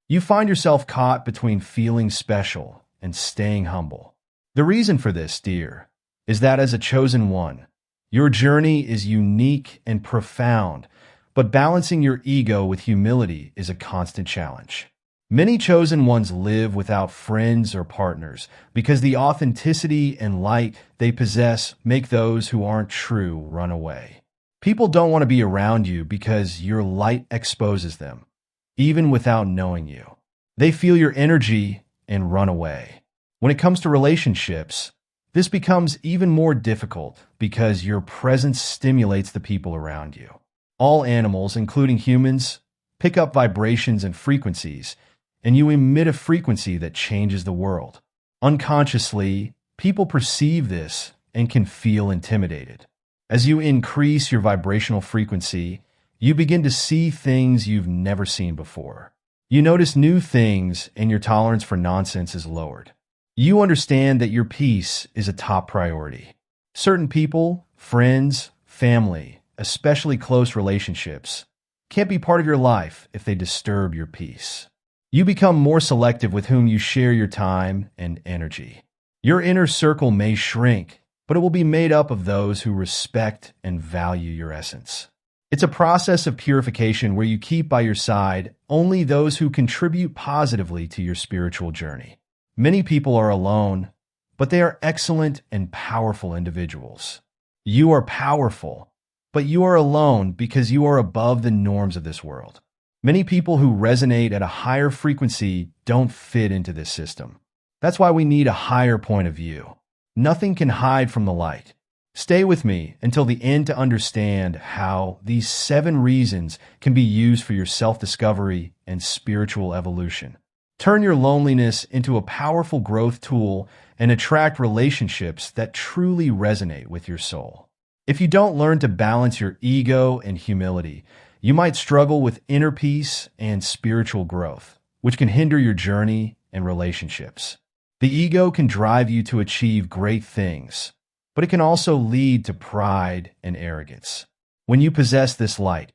You find yourself caught between feeling special and staying humble. The reason for this, dear, is that as a chosen one, your journey is unique and profound, but balancing your ego with humility is a constant challenge. Many chosen ones live without friends or partners because the authenticity and light they possess make those who aren't true run away. People don't want to be around you because your light exposes them, even without knowing you. They feel your energy and run away. When it comes to relationships, this becomes even more difficult because your presence stimulates the people around you. All animals, including humans, pick up vibrations and frequencies, and you emit a frequency that changes the world. Unconsciously, people perceive this and can feel intimidated. As you increase your vibrational frequency, you begin to see things you've never seen before. You notice new things and your tolerance for nonsense is lowered. You understand that your peace is a top priority. Certain people, friends, family, especially close relationships, can't be part of your life if they disturb your peace. You become more selective with whom you share your time and energy. Your inner circle may shrink, but it will be made up of those who respect and value your essence. It's a process of purification where you keep by your side only those who contribute positively to your spiritual journey. Many people are alone, but they are excellent and powerful individuals. You are powerful, but you are alone because you are above the norms of this world. Many people who resonate at a higher frequency don't fit into this system. That's why we need a higher point of view. Nothing can hide from the light. Stay with me until the end to understand how these 7 reasons can be used for your self-discovery and spiritual evolution. Turn your loneliness into a powerful growth tool and attract relationships that truly resonate with your soul. If you don't learn to balance your ego and humility, you might struggle with inner peace and spiritual growth, which can hinder your journey and relationships. The ego can drive you to achieve great things, but it can also lead to pride and arrogance. When you possess this light,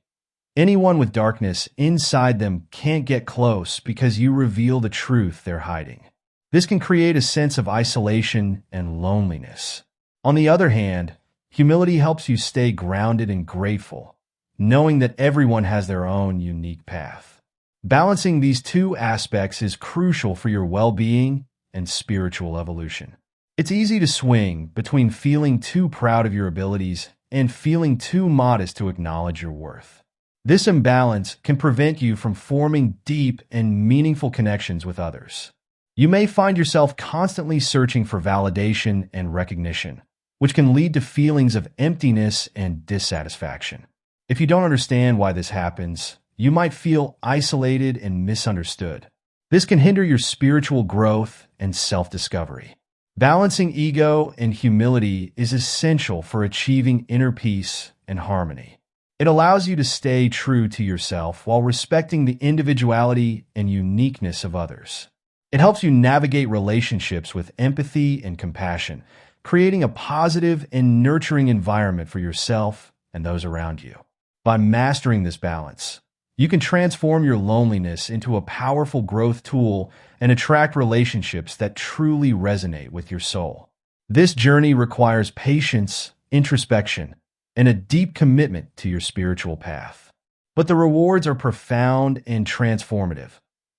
anyone with darkness inside them can't get close because you reveal the truth they're hiding. This can create a sense of isolation and loneliness. On the other hand, humility helps you stay grounded and grateful, knowing that everyone has their own unique path. Balancing these 2 aspects is crucial for your well-being and spiritual evolution. It's easy to swing between feeling too proud of your abilities and feeling too modest to acknowledge your worth. This imbalance can prevent you from forming deep and meaningful connections with others. You may find yourself constantly searching for validation and recognition, which can lead to feelings of emptiness and dissatisfaction. If you don't understand why this happens, you might feel isolated and misunderstood. This can hinder your spiritual growth and self-discovery. Balancing ego and humility is essential for achieving inner peace and harmony. It allows you to stay true to yourself while respecting the individuality and uniqueness of others. It helps you navigate relationships with empathy and compassion, creating a positive and nurturing environment for yourself and those around you. By mastering this balance, you can transform your loneliness into a powerful growth tool and attract relationships that truly resonate with your soul. This journey requires patience, introspection, and a deep commitment to your spiritual path. But the rewards are profound and transformative,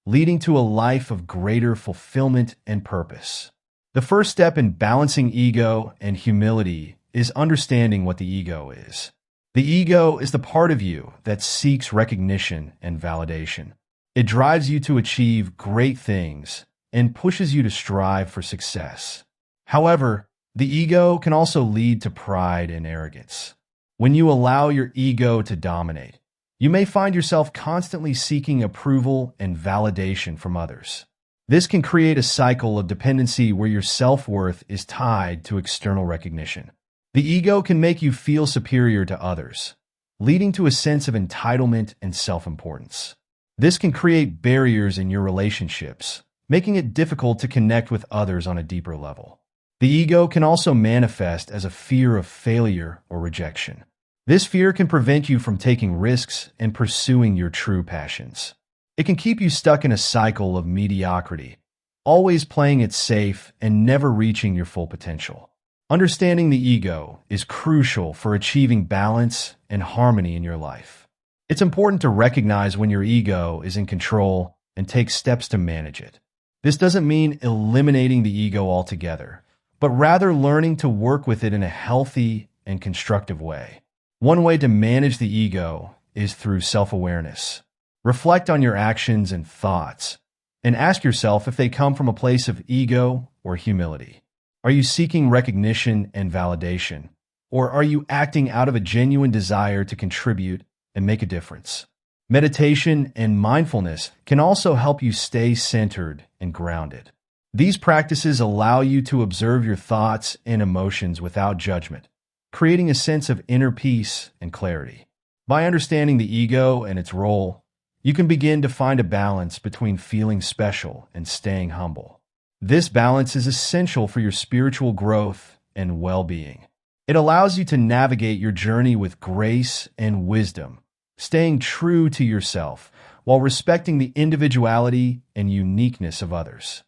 leading to a life of greater fulfillment and purpose. The first step in balancing ego and humility is understanding what the ego is. The ego is the part of you that seeks recognition and validation. It drives you to achieve great things and pushes you to strive for success. However, the ego can also lead to pride and arrogance. When you allow your ego to dominate, you may find yourself constantly seeking approval and validation from others. This can create a cycle of dependency where your self-worth is tied to external recognition. The ego can make you feel superior to others, leading to a sense of entitlement and self-importance. This can create barriers in your relationships, making it difficult to connect with others on a deeper level. The ego can also manifest as a fear of failure or rejection. This fear can prevent you from taking risks and pursuing your true passions. It can keep you stuck in a cycle of mediocrity, always playing it safe and never reaching your full potential. Understanding the ego is crucial for achieving balance and harmony in your life. It's important to recognize when your ego is in control and take steps to manage it. This doesn't mean eliminating the ego altogether, but rather learning to work with it in a healthy and constructive way. One way to manage the ego is through self-awareness. Reflect on your actions and thoughts, and ask yourself if they come from a place of ego or humility. Are you seeking recognition and validation, or are you acting out of a genuine desire to contribute and make a difference? Meditation and mindfulness can also help you stay centered and grounded. These practices allow you to observe your thoughts and emotions without judgment, creating a sense of inner peace and clarity. By understanding the ego and its role, you can begin to find a balance between feeling special and staying humble. This balance is essential for your spiritual growth and well-being. It allows you to navigate your journey with grace and wisdom, staying true to yourself while respecting the individuality and uniqueness of others.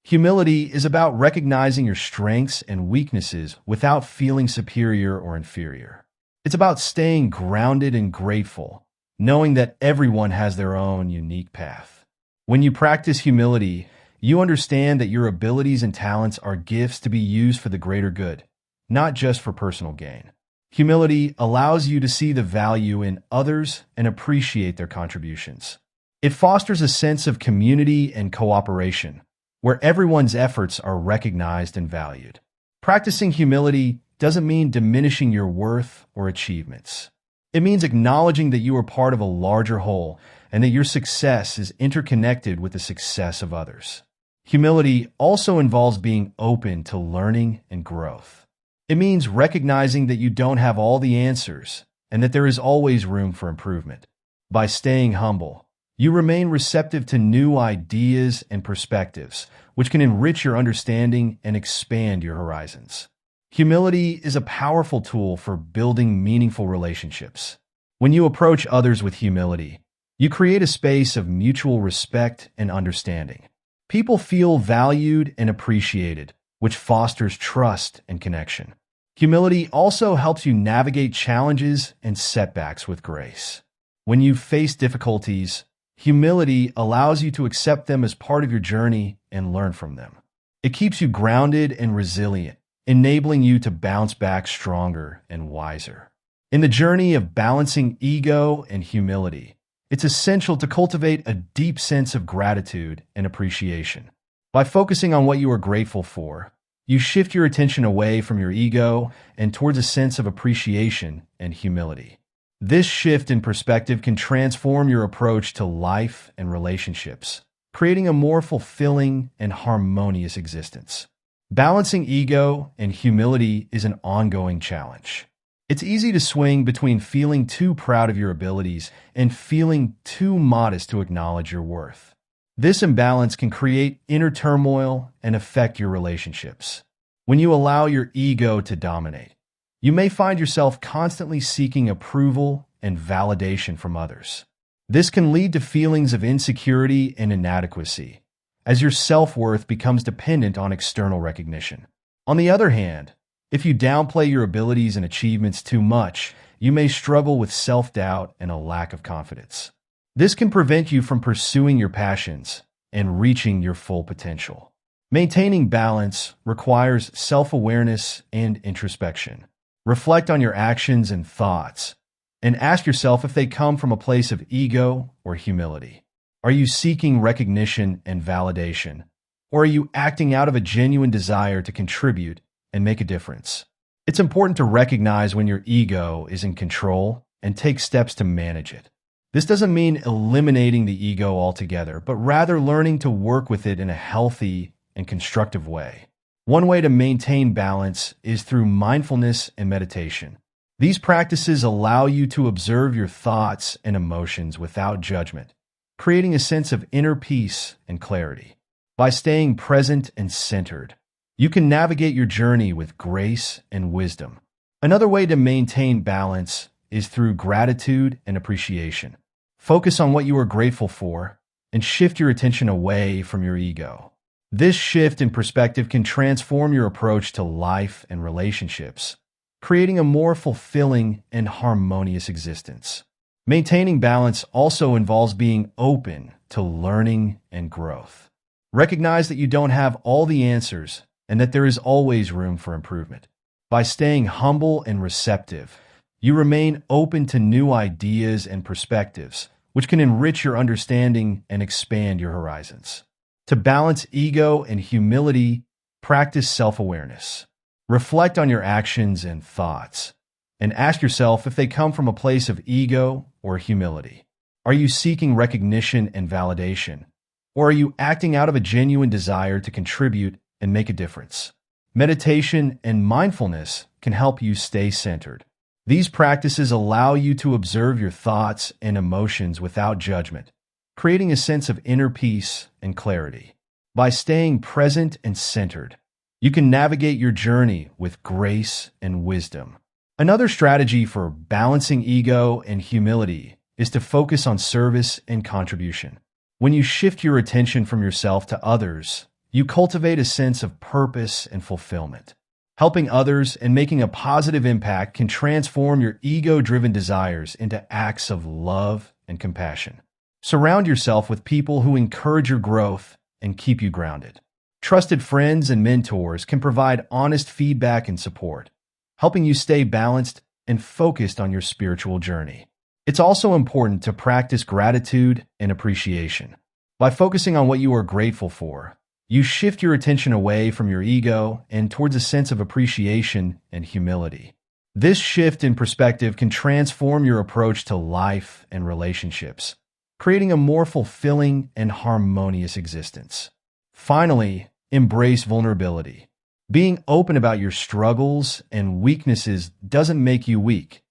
Humility is about recognizing your strengths and weaknesses without feeling superior or inferior. It's about staying grounded and grateful, knowing that everyone has their own unique path. When you practice humility, you understand that your abilities and talents are gifts to be used for the greater good, not just for personal gain. Humility allows you to see the value in others and appreciate their contributions. It fosters a sense of community and cooperation, where everyone's efforts are recognized and valued. Practicing humility doesn't mean diminishing your worth or achievements. It means acknowledging that you are part of a larger whole and that your success is interconnected with the success of others. Humility also involves being open to learning and growth. It means recognizing that you don't have all the answers and that there is always room for improvement. By staying humble, you remain receptive to new ideas and perspectives, which can enrich your understanding and expand your horizons. Humility is a powerful tool for building meaningful relationships. When you approach others with humility, you create a space of mutual respect and understanding. People feel valued and appreciated, which fosters trust and connection. Humility also helps you navigate challenges and setbacks with grace. When you face difficulties, humility allows you to accept them as part of your journey and learn from them. It keeps you grounded and resilient, enabling you to bounce back stronger and wiser. In the journey of balancing ego and humility, it's essential to cultivate a deep sense of gratitude and appreciation. By focusing on what you are grateful for, you shift your attention away from your ego and towards a sense of appreciation and humility. This shift in perspective can transform your approach to life and relationships, creating a more fulfilling and harmonious existence. Balancing ego and humility is an ongoing challenge. It's easy to swing between feeling too proud of your abilities and feeling too modest to acknowledge your worth. This imbalance can create inner turmoil and affect your relationships. When you allow your ego to dominate, you may find yourself constantly seeking approval and validation from others. This can lead to feelings of insecurity and inadequacy, as your self-worth becomes dependent on external recognition. On the other hand, if you downplay your abilities and achievements too much, you may struggle with self-doubt and a lack of confidence. This can prevent you from pursuing your passions and reaching your full potential. Maintaining balance requires self-awareness and introspection. Reflect on your actions and thoughts, and ask yourself if they come from a place of ego or humility. Are you seeking recognition and validation, or are you acting out of a genuine desire to contribute and make a difference? It's important to recognize when your ego is in control and take steps to manage it. This doesn't mean eliminating the ego altogether, but rather learning to work with it in a healthy and constructive way. One way to maintain balance is through mindfulness and meditation. These practices allow you to observe your thoughts and emotions without judgment, creating a sense of inner peace and clarity. By staying present and centered, you can navigate your journey with grace and wisdom. Another way to maintain balance is through gratitude and appreciation. Focus on what you are grateful for and shift your attention away from your ego. This shift in perspective can transform your approach to life and relationships, creating a more fulfilling and harmonious existence. Maintaining balance also involves being open to learning and growth. Recognize that you don't have all the answers and that there is always room for improvement. By staying humble and receptive, you remain open to new ideas and perspectives, which can enrich your understanding and expand your horizons. To balance ego and humility, practice self-awareness. Reflect on your actions and thoughts, and ask yourself if they come from a place of ego or humility. Are you seeking recognition and validation, or are you acting out of a genuine desire to contribute and make a difference? Meditation and mindfulness can help you stay centered. These practices allow you to observe your thoughts and emotions without judgment, creating a sense of inner peace and clarity. By staying present and centered, you can navigate your journey with grace and wisdom. Another strategy for balancing ego and humility is to focus on service and contribution. When you shift your attention from yourself to others, you cultivate a sense of purpose and fulfillment. Helping others and making a positive impact can transform your ego-driven desires into acts of love and compassion. Surround yourself with people who encourage your growth and keep you grounded. Trusted friends and mentors can provide honest feedback and support, helping you stay balanced and focused on your spiritual journey. It's also important to practice gratitude and appreciation. By focusing on what you are grateful for, you shift your attention away from your ego and towards a sense of appreciation and humility. This shift in perspective can transform your approach to life and relationships, creating a more fulfilling and harmonious existence. Finally, embrace vulnerability. Being open about your struggles and weaknesses doesn't make you weak.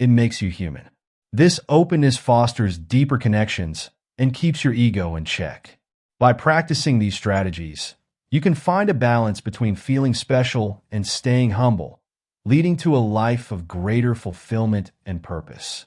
It makes you human. This openness fosters deeper connections and keeps your ego in check. By practicing these strategies, you can find a balance between feeling special and staying humble, leading to a life of greater fulfillment and purpose.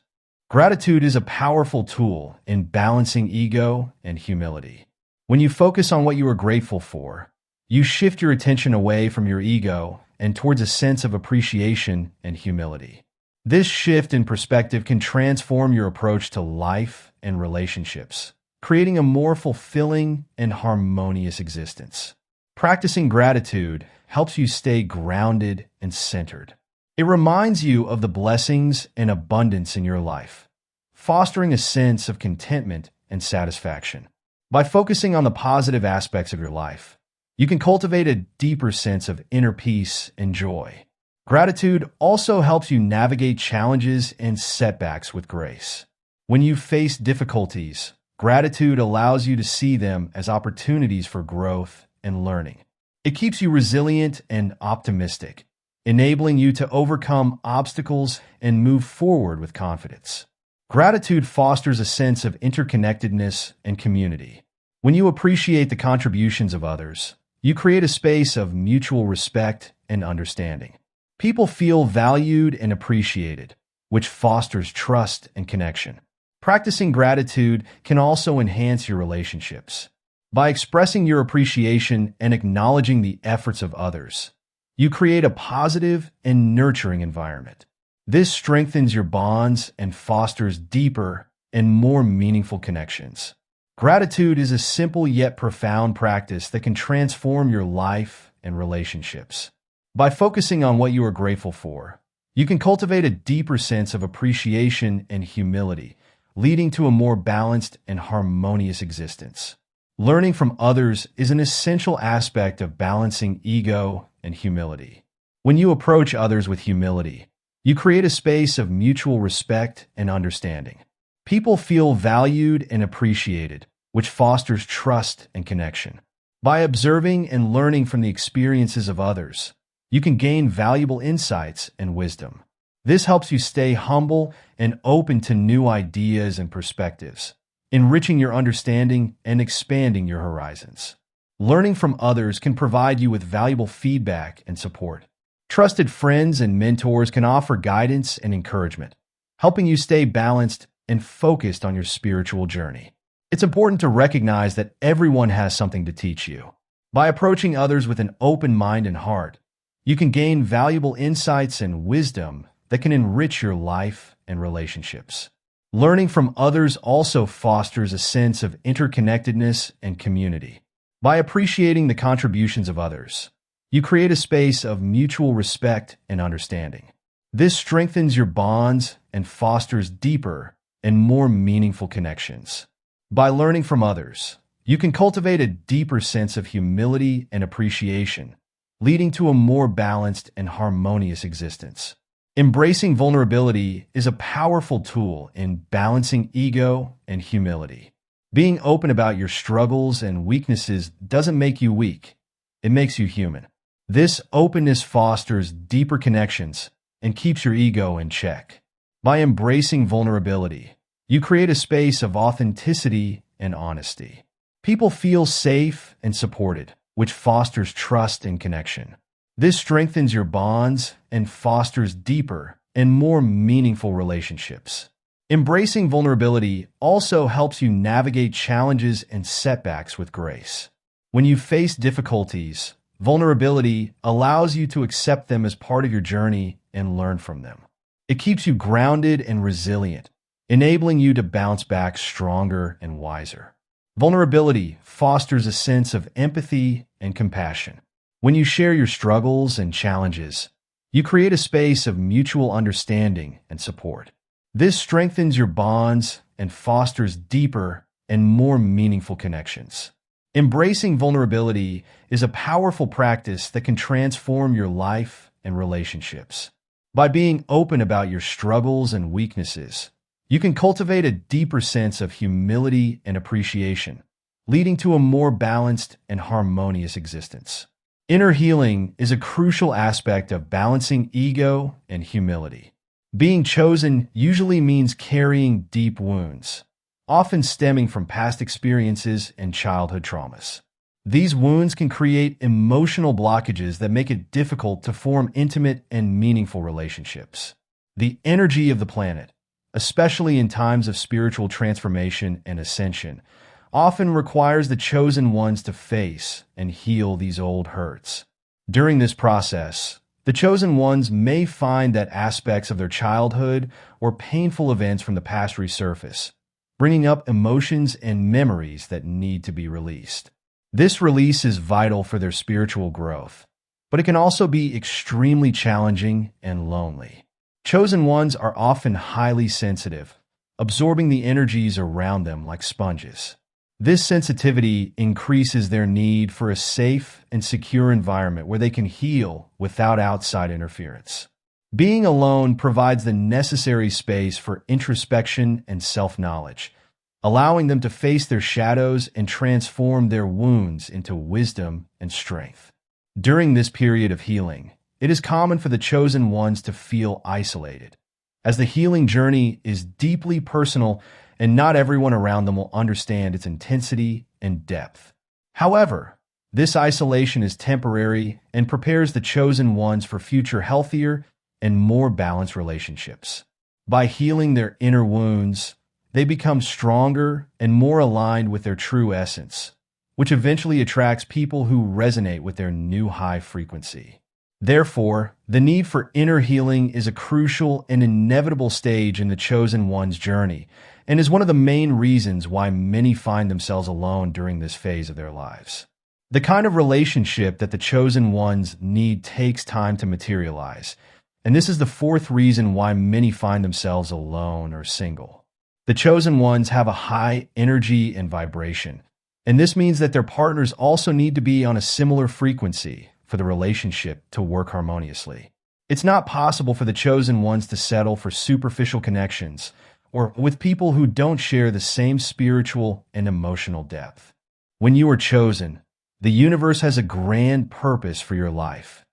Gratitude is a powerful tool in balancing ego and humility. When you focus on what you are grateful for, you shift your attention away from your ego and towards a sense of appreciation and humility. This shift in perspective can transform your approach to life and relationships, creating a more fulfilling and harmonious existence. Practicing gratitude helps you stay grounded and centered. It reminds you of the blessings and abundance in your life, fostering a sense of contentment and satisfaction. By focusing on the positive aspects of your life, you can cultivate a deeper sense of inner peace and joy. Gratitude also helps you navigate challenges and setbacks with grace. When you face difficulties, gratitude allows you to see them as opportunities for growth and learning. It keeps you resilient and optimistic, enabling you to overcome obstacles and move forward with confidence. Gratitude fosters a sense of interconnectedness and community. When you appreciate the contributions of others, you create a space of mutual respect and understanding. People feel valued and appreciated, which fosters trust and connection. Practicing gratitude can also enhance your relationships. By expressing your appreciation and acknowledging the efforts of others, you create a positive and nurturing environment. This strengthens your bonds and fosters deeper and more meaningful connections. Gratitude is a simple yet profound practice that can transform your life and relationships. By focusing on what you are grateful for, you can cultivate a deeper sense of appreciation and humility, leading to a more balanced and harmonious existence. Learning from others is an essential aspect of balancing ego and humility. When you approach others with humility, you create a space of mutual respect and understanding. People feel valued and appreciated, which fosters trust and connection. By observing and learning from the experiences of others, you can gain valuable insights and wisdom. This helps you stay humble and open to new ideas and perspectives, enriching your understanding and expanding your horizons. Learning from others can provide you with valuable feedback and support. Trusted friends and mentors can offer guidance and encouragement, helping you stay balanced and focused on your spiritual journey. It's important to recognize that everyone has something to teach you. By approaching others with an open mind and heart, you can gain valuable insights and wisdom that can enrich your life and relationships. Learning from others also fosters a sense of interconnectedness and community. By appreciating the contributions of others, you create a space of mutual respect and understanding. This strengthens your bonds and fosters deeper and more meaningful connections. By learning from others, you can cultivate a deeper sense of humility and appreciation, leading to a more balanced and harmonious existence. Embracing vulnerability is a powerful tool in balancing ego and humility. Being open about your struggles and weaknesses doesn't make you weak, it makes you human. This openness fosters deeper connections and keeps your ego in check. By embracing vulnerability, you create a space of authenticity and honesty. People feel safe and supported, which fosters trust and connection. This strengthens your bonds and fosters deeper and more meaningful relationships. Embracing vulnerability also helps you navigate challenges and setbacks with grace. When you face difficulties, vulnerability allows you to accept them as part of your journey and learn from them. It keeps you grounded and resilient, enabling you to bounce back stronger and wiser. Vulnerability fosters a sense of empathy and compassion. When you share your struggles and challenges, you create a space of mutual understanding and support. This strengthens your bonds and fosters deeper and more meaningful connections. Embracing vulnerability is a powerful practice that can transform your life and relationships. By being open about your struggles and weaknesses, you can cultivate a deeper sense of humility and appreciation, leading to a more balanced and harmonious existence. Inner healing is a crucial aspect of balancing ego and humility. Being chosen usually means carrying deep wounds, often stemming from past experiences and childhood traumas. These wounds can create emotional blockages that make it difficult to form intimate and meaningful relationships. The energy of the planet, especially in times of spiritual transformation and ascension, often requires the chosen ones to face and heal these old hurts. During this process, the chosen ones may find that aspects of their childhood or painful events from the past resurface, bringing up emotions and memories that need to be released. This release is vital for their spiritual growth, but it can also be extremely challenging and lonely. Chosen ones are often highly sensitive, absorbing the energies around them like sponges. This sensitivity increases their need for a safe and secure environment where they can heal without outside interference. Being alone provides the necessary space for introspection and self-knowledge, allowing them to face their shadows and transform their wounds into wisdom and strength. During this period of healing, it is common for the chosen ones to feel isolated, as the healing journey is deeply personal and not everyone around them will understand its intensity and depth. However, this isolation is temporary and prepares the chosen ones for future healthier and more balanced relationships. By healing their inner wounds, they become stronger and more aligned with their true essence, which eventually attracts people who resonate with their new high frequency. Therefore, the need for inner healing is a crucial and inevitable stage in the chosen one's journey, and is one of the main reasons why many find themselves alone during this phase of their lives. The kind of relationship that the chosen ones need takes time to materialize, and this is the fourth reason why many find themselves alone or single. The chosen ones have a high energy and vibration, and this means that their partners also need to be on a similar frequency for the relationship to work harmoniously. It's not possible for the chosen ones to settle for superficial connections or with people who don't share the same spiritual and emotional depth. When you are chosen, the universe has a grand purpose for your life,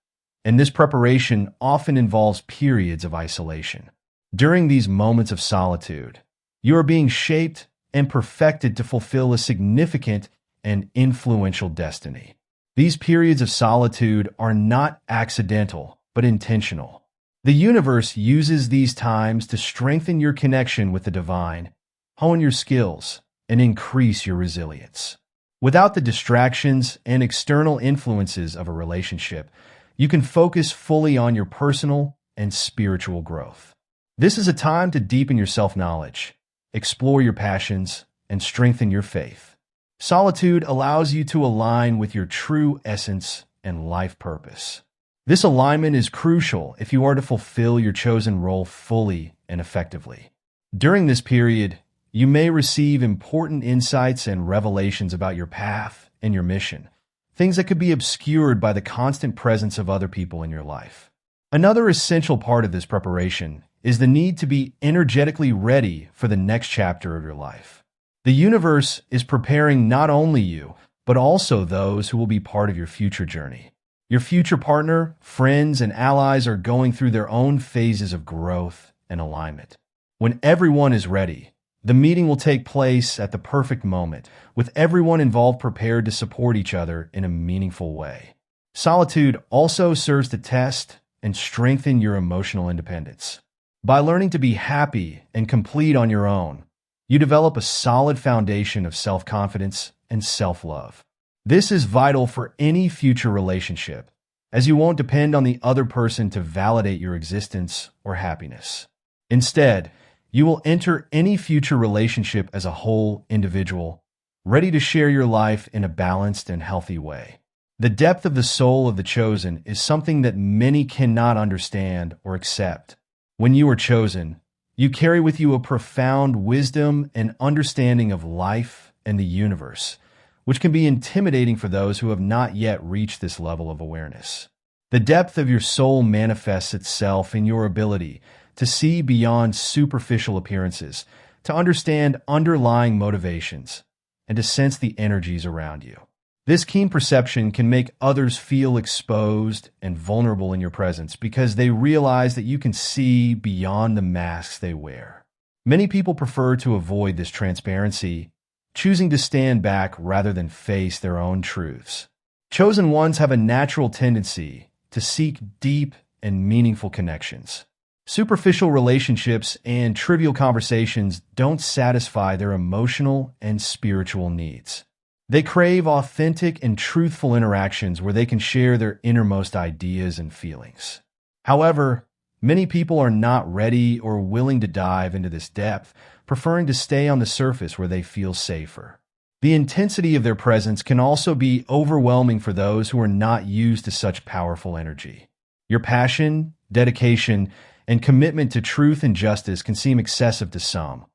and this preparation often involves periods of isolation. During these moments of solitude, you are being shaped and perfected to fulfill a significant and influential destiny. These periods of solitude are not accidental, but intentional. The universe uses these times to strengthen your connection with the divine, hone your skills, and increase your resilience. Without the distractions and external influences of a relationship, you can focus fully on your personal and spiritual growth. This is a time to deepen your self-knowledge, explore your passions, and strengthen your faith. Solitude allows you to align with your true essence and life purpose. This alignment is crucial if you are to fulfill your chosen role fully and effectively. During this period, you may receive important insights and revelations about your path and your mission, things that could be obscured by the constant presence of other people in your life. Another essential part of this preparation is the need to be energetically ready for the next chapter of your life. The universe is preparing not only you, but also those who will be part of your future journey. Your future partner, friends, and allies are going through their own phases of growth and alignment. When everyone is ready, the meeting will take place at the perfect moment, with everyone involved prepared to support each other in a meaningful way. Solitude also serves to test and strengthen your emotional independence. By learning to be happy and complete on your own, you develop a solid foundation of self-confidence and self-love. This is vital for any future relationship, as you won't depend on the other person to validate your existence or happiness. Instead, you will enter any future relationship as a whole individual, ready to share your life in a balanced and healthy way. The depth of the soul of the chosen is something that many cannot understand or accept. When you are chosen, you carry with you a profound wisdom and understanding of life and the universe, which can be intimidating for those who have not yet reached this level of awareness. The depth of your soul manifests itself in your ability to see beyond superficial appearances, to understand underlying motivations, and to sense the energies around you. This keen perception can make others feel exposed and vulnerable in your presence because they realize that you can see beyond the masks they wear. Many people prefer to avoid this transparency, choosing to stand back rather than face their own truths. Chosen ones have a natural tendency to seek deep and meaningful connections. Superficial relationships and trivial conversations don't satisfy their emotional and spiritual needs. They crave authentic and truthful interactions where they can share their innermost ideas and feelings. However, many people are not ready or willing to dive into this depth, preferring to stay on the surface where they feel safer. The intensity of their presence can also be overwhelming for those who are not used to such powerful energy. Your passion, dedication, and commitment to truth and justice can seem excessive to some,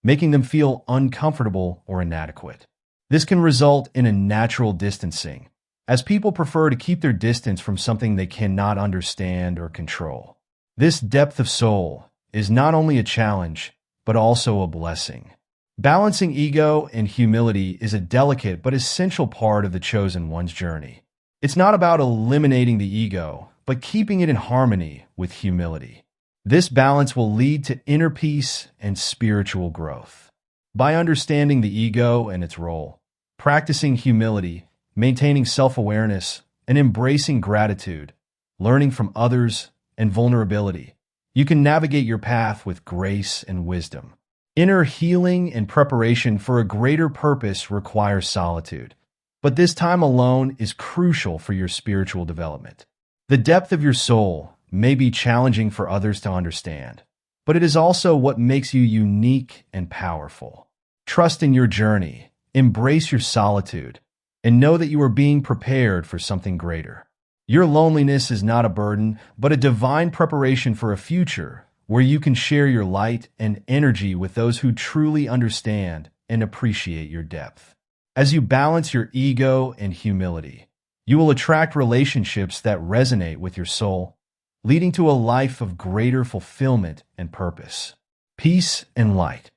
making them feel uncomfortable or inadequate. This can result in a natural distancing, as people prefer to keep their distance from something they cannot understand or control. This depth of soul is not only a challenge, but also a blessing. Balancing ego and humility is a delicate but essential part of the chosen one's journey. It's not about eliminating the ego, but keeping it in harmony with humility. This balance will lead to inner peace and spiritual growth. By understanding the ego and its role, practicing humility, maintaining self-awareness, and embracing gratitude, learning from others, and vulnerability, you can navigate your path with grace and wisdom. Inner healing and preparation for a greater purpose require solitude, but this time alone is crucial for your spiritual development. The depth of your soul may be challenging for others to understand, but it is also what makes you unique and powerful. Trust in your journey, embrace your solitude, and know that you are being prepared for something greater. Your loneliness is not a burden, but a divine preparation for a future where you can share your light and energy with those who truly understand and appreciate your depth. As you balance your ego and humility, you will attract relationships that resonate with your soul, leading to a life of greater fulfillment and purpose. Peace and light.